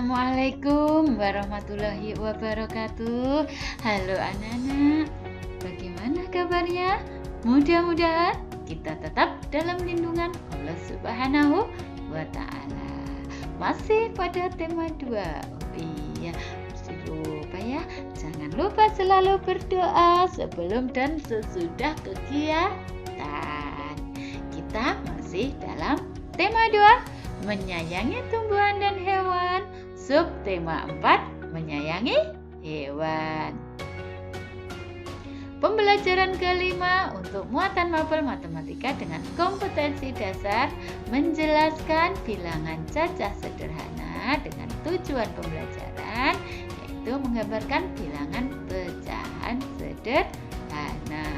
Assalamualaikum warahmatullahi wabarakatuh. Halo anak-anak, bagaimana kabarnya? Mudah-mudahan kita tetap dalam lindungan Allah Subhanahu wa Ta'ala. Masih pada tema 2. Oh iya, mesti lupa ya. Jangan lupa selalu berdoa sebelum dan sesudah kegiatan. Kita masih dalam tema 2. Menyayangi tumbuhan dan hewan. Subtema 4, menyayangi hewan. Pembelajaran kelima untuk muatan mapel matematika dengan kompetensi dasar menjelaskan bilangan cacah sederhana dengan tujuan pembelajaran, yaitu menggambarkan bilangan pecahan sederhana.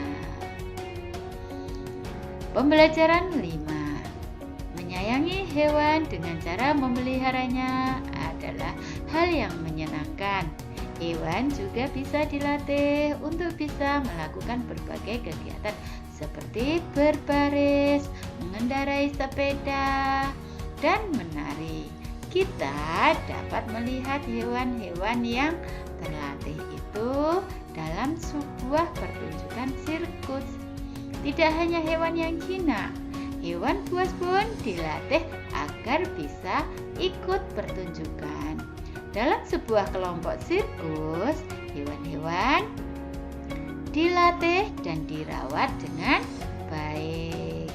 Pembelajaran 5. Menyayangi hewan dengan cara memeliharanya adalah hal yang menyenangkan. Hewan juga bisa dilatih untuk bisa melakukan berbagai kegiatan seperti berbaris, mengendarai sepeda, dan menari. Kita dapat melihat hewan-hewan yang terlatih itu dalam sebuah pertunjukan sirkus. Tidak hanya hewan yang jinak, hewan buas pun dilatih agar bisa ikut pertunjukan. Dalam sebuah kelompok sirkus, hewan-hewan dilatih dan dirawat dengan baik.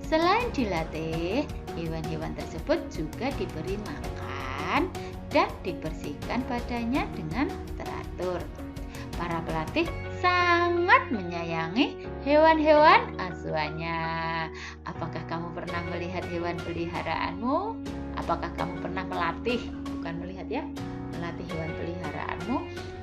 Selain dilatih, hewan-hewan tersebut juga diberi makan dan dibersihkan badannya dengan teratur. Para pelatih sangat menyayangi hewan-hewan asuhannya. Apakah kamu pernah melihat hewan peliharaanmu? Apakah kamu pernah melatih? Bukan melihat ya, melatih hewan peliharaanmu.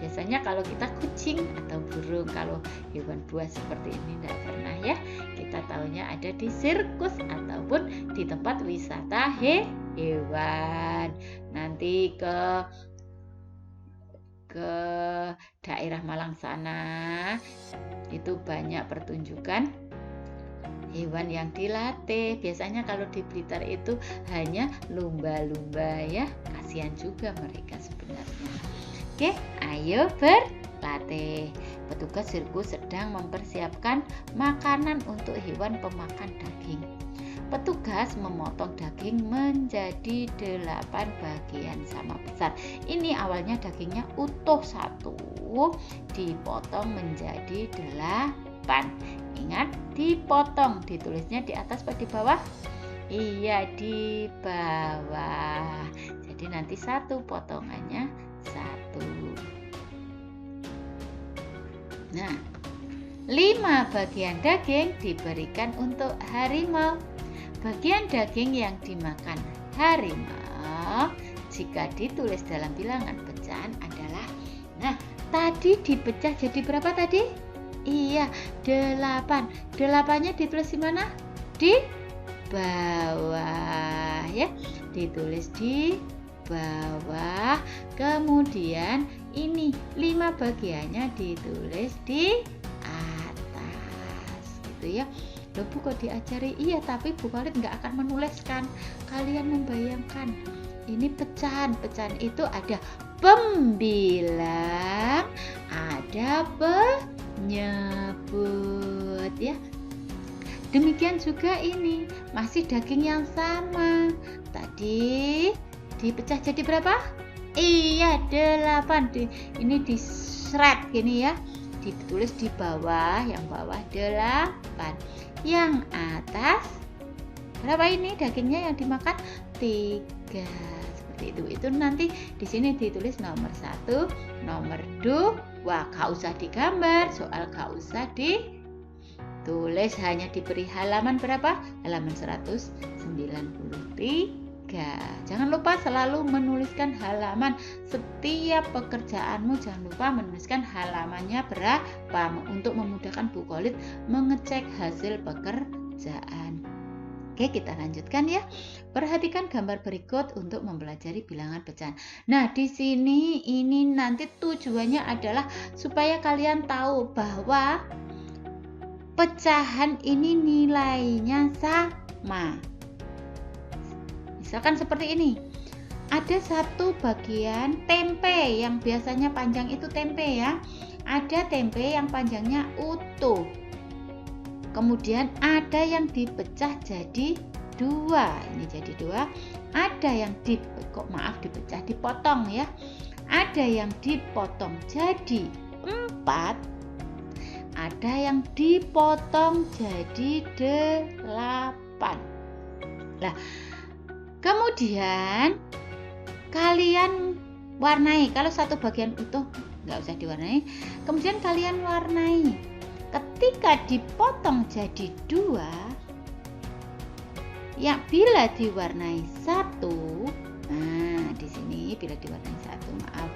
Biasanya kalau kita kucing atau burung, kalau hewan buas seperti ini tidak pernah ya. Kita tahunya ada di sirkus ataupun di tempat wisata hewan. Nanti ke daerah Malang sana itu banyak pertunjukan hewan yang dilatih. Biasanya kalau di Blitar itu hanya lumba-lumba ya. Kasihan juga mereka sebenarnya. Oke, ayo berlatih. Petugas sirkus sedang mempersiapkan makanan untuk hewan pemakan daging. Petugas memotong daging menjadi 8 bagian sama besar. Ini awalnya dagingnya utuh 1, dipotong menjadi 8. Ingat, dipotong, ditulisnya di atas atau di bawah? Iya, di bawah. Jadi nanti 1 potongannya 1. Nah, 5 bagian daging diberikan untuk harimau. Bagian daging yang dimakan harimau jika ditulis dalam bilangan pecahan adalah, nah tadi dipecah jadi berapa tadi? Iya, 8. 8-nya ditulis di mana? Di bawah ya. Ditulis di bawah. Kemudian ini 5 bagiannya ditulis di atas. Gitu ya. Loh Bu, kok diajari? Iya, tapi Bu Khalid nggak akan menuliskan. Kalian membayangkan. Ini pecahan. Pecahan itu ada pembilang, ada penyebut ya. Demikian juga ini, masih daging yang sama. Tadi dipecah jadi berapa? Iya, 8. Ini di shred gini ya. Ditulis di bawah, yang bawah 8. Yang atas berapa ini dagingnya yang dimakan? 3. Seperti itu. Itu nanti di sini ditulis nomor 1, nomor 2. Wah, gak usah digambar, soal gak usah ditulis, hanya diberi halaman berapa? Halaman 193. Jangan lupa selalu menuliskan halaman. Setiap pekerjaanmu jangan lupa menuliskan halamannya berapa untuk memudahkan Bu Khalid mengecek hasil pekerjaan. Oke, kita lanjutkan ya. Perhatikan gambar berikut untuk mempelajari bilangan pecahan. Nah, di sini ini nanti tujuannya adalah supaya kalian tahu bahwa pecahan ini nilainya sama. Misalkan seperti ini. ada satu bagian tempe yang biasanya panjang itu tempe ya. Ada tempe yang panjangnya utuh. Kemudian ada yang dipecah jadi 2. Ini jadi 2. Ada yang dipotong ya. Ada yang dipotong jadi 4. Ada yang dipotong jadi 8. Nah, kemudian kalian warnai. Kalau satu bagian utuh nggak usah diwarnai. Kemudian kalian warnai. Ketika dipotong jadi 2, ya bila diwarnai 1, nah di sini bila diwarnai 1, maaf,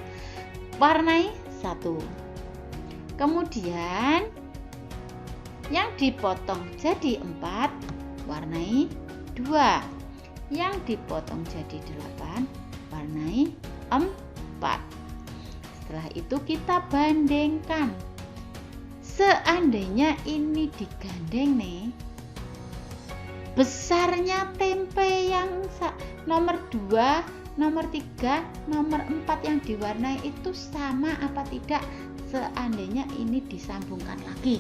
warnai 1. Kemudian yang dipotong jadi 4, warnai 2. Yang dipotong jadi 8, warnai 4. Setelah itu kita bandingkan. Seandainya ini digandeng nih, besarnya tempe yang nomor 2, nomor 3, nomor 4 yang diwarnai itu sama apa tidak seandainya ini disambungkan lagi?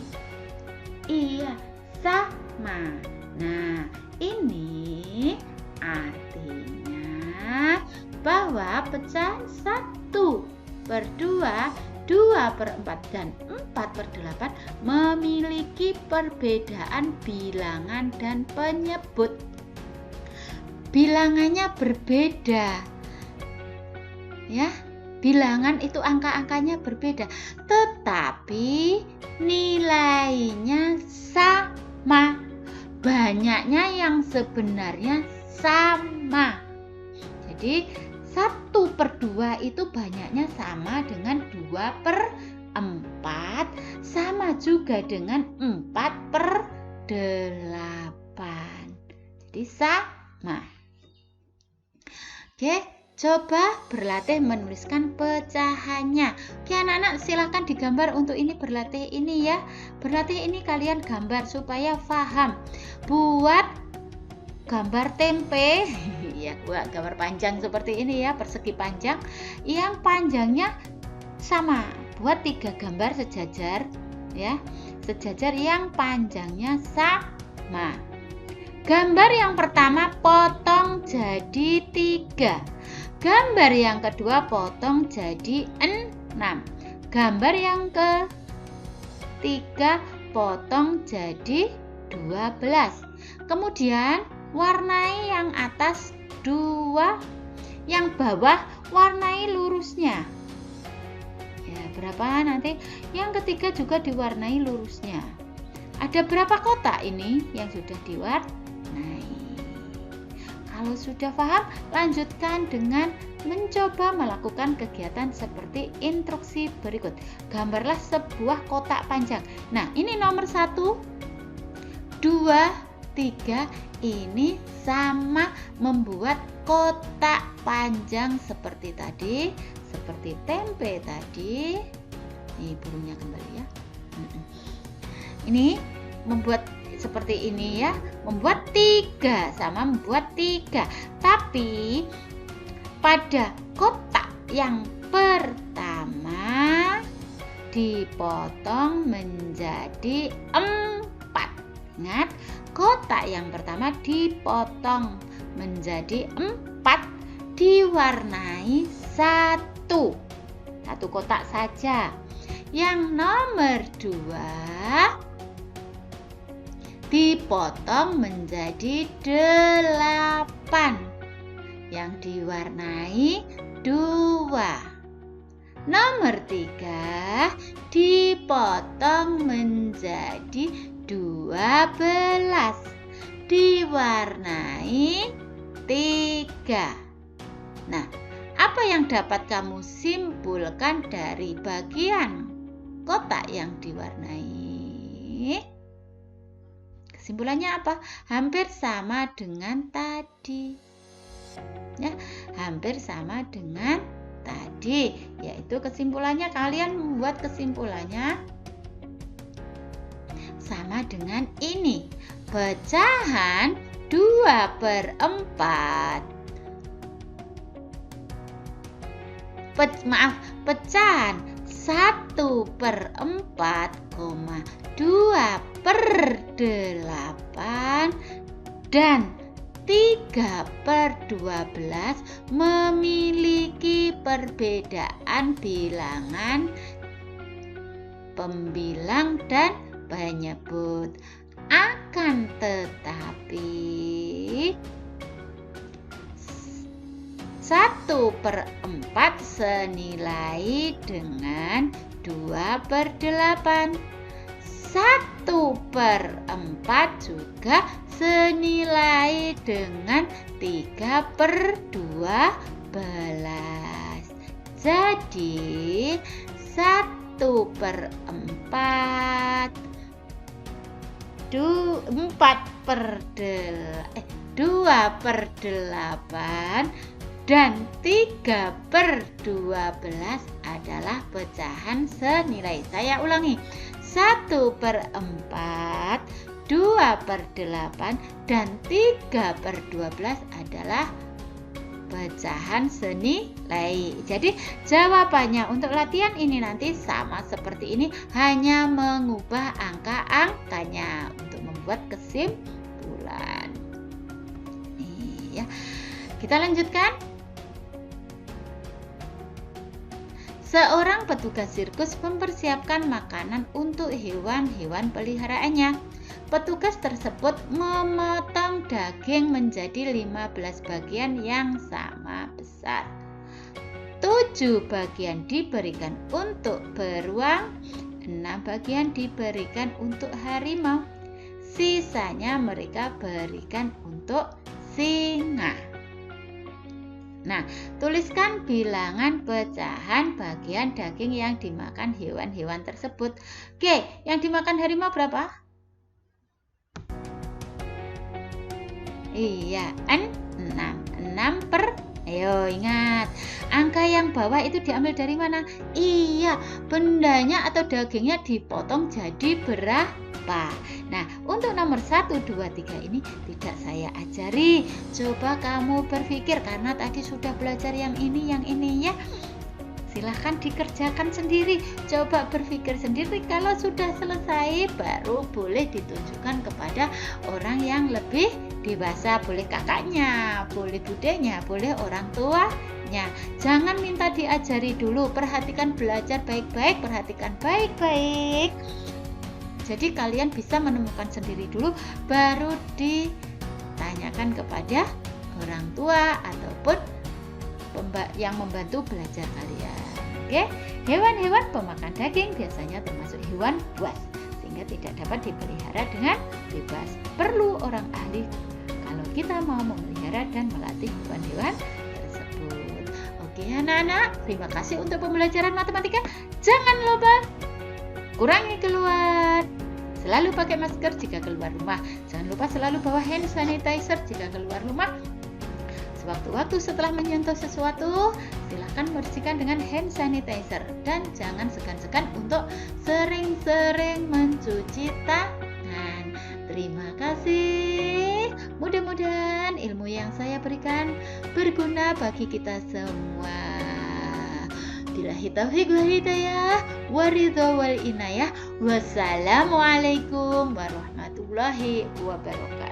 Iya, sama. Nah, ini artinya bahwa pecahan 1/2, 2/4, dan 4/8 memiliki perbedaan bilangan dan penyebut. Bilangannya berbeda. Ya, bilangan itu angka-angkanya berbeda, tetapi nilainya sama. Banyaknya yang sebenarnya sama. Jadi 1/2 itu banyaknya sama dengan 2/4, sama juga dengan 4/8. Jadi sama. Oke, coba berlatih menuliskan pecahannya. Oke anak-anak, silahkan digambar untuk ini, berlatih ini ya. Berlatih ini kalian gambar supaya paham. Buat gambar tempe ya, buat gambar panjang seperti ini ya, persegi panjang yang panjangnya sama. Buat 3 gambar sejajar ya, sejajar yang panjangnya sama. Gambar yang pertama potong jadi 3. Gambar yang kedua potong jadi 6. Gambar yang ketiga potong jadi 12. Kemudian warnai yang atas 2, yang bawah warnai lurusnya. Ya, berapa nanti? Yang ketiga juga diwarnai lurusnya. Ada berapa kotak ini yang sudah diwarnai? Kalau sudah paham, lanjutkan dengan mencoba melakukan kegiatan seperti instruksi berikut. Gambarlah sebuah kotak panjang. Nah, ini nomor 1, 2, 3 ini sama membuat kotak panjang seperti tadi, seperti tempe tadi. Ini burungnya kembali ya. Ini membuat seperti ini ya, membuat 3, sama membuat 3. Tapi pada kotak yang pertama dipotong menjadi 4. Ingat, kotak yang pertama dipotong menjadi 4, diwarnai 1 kotak saja. Yang nomor 2 dipotong menjadi 8, yang diwarnai 2. Nomor 3 dipotong menjadi 12, diwarnai 3. Nah, apa yang dapat kamu simpulkan dari bagian kotak yang diwarnai? Kesimpulannya apa? Hampir sama dengan tadi. Ya, hampir sama dengan tadi. Yaitu kesimpulannya, kalian membuat kesimpulannya sama dengan ini. Pecahan 2/4 pecahan 1/4, 2/8 dan 3/12 memiliki perbedaan bilangan pembilang dan penyebut. Akan tetapi 1/4 senilai dengan 2/8. 1/4 juga senilai dengan 3/12. Jadi 1/4 2/8 dan 3/12 adalah pecahan senilai. Saya ulangi, 1/4, 2/8 dan 3/12 adalah pecahan senilai. Jadi jawabannya untuk latihan ini nanti sama seperti ini, hanya mengubah angka-angkanya untuk membuat kesimpulan. Iya. Kita lanjutkan. Seorang petugas sirkus mempersiapkan makanan untuk hewan-hewan peliharaannya. Petugas tersebut memotong daging menjadi 15 bagian yang sama besar. 7 bagian diberikan untuk beruang, 6 bagian diberikan untuk harimau. Sisanya mereka berikan untuk singa. Nah, tuliskan bilangan pecahan bagian daging yang dimakan hewan-hewan tersebut. Oke, yang dimakan harimau berapa? Iya, 6 per. Ayo ingat, angka yang bawah itu diambil dari mana? Iya, bendanya atau dagingnya dipotong jadi berapa? Nah, untuk nomor 1, 2, 3 ini tidak saya ajari. Coba kamu berpikir, karena tadi sudah belajar yang ini ya. Silahkan dikerjakan sendiri. Coba berpikir sendiri. Kalau sudah selesai, baru boleh ditunjukkan kepada orang yang lebih dewasa. Boleh kakaknya, boleh budenya, boleh orang tuanya. Jangan minta diajari dulu. Perhatikan, belajar baik-baik, perhatikan baik-baik. Jadi kalian bisa menemukan sendiri dulu, baru ditanyakan kepada orang tua ataupun yang membantu belajar kalian. Oke, hewan-hewan pemakan daging biasanya termasuk hewan buas, sehingga tidak dapat dipelihara dengan bebas. Perlu orang ahli kalau kita mau memelihara dan melatih hewan-hewan tersebut. Oke anak-anak, terima kasih untuk pembelajaran matematika. Jangan lupa kurangi keluar. Selalu pakai masker jika keluar rumah. Jangan lupa selalu bawa hand sanitizer jika keluar rumah. Sewaktu-waktu setelah menyentuh sesuatu, silahkan bersihkan dengan hand sanitizer. Dan jangan segan-segan untuk sering-sering mencuci tangan. Terima kasih. Mudah-mudahan ilmu yang saya berikan berguna bagi kita semua. Billahi taufiq wal hidayah, waridho wal inayah. Wassalamualaikum warahmatullahi wabarakatuh.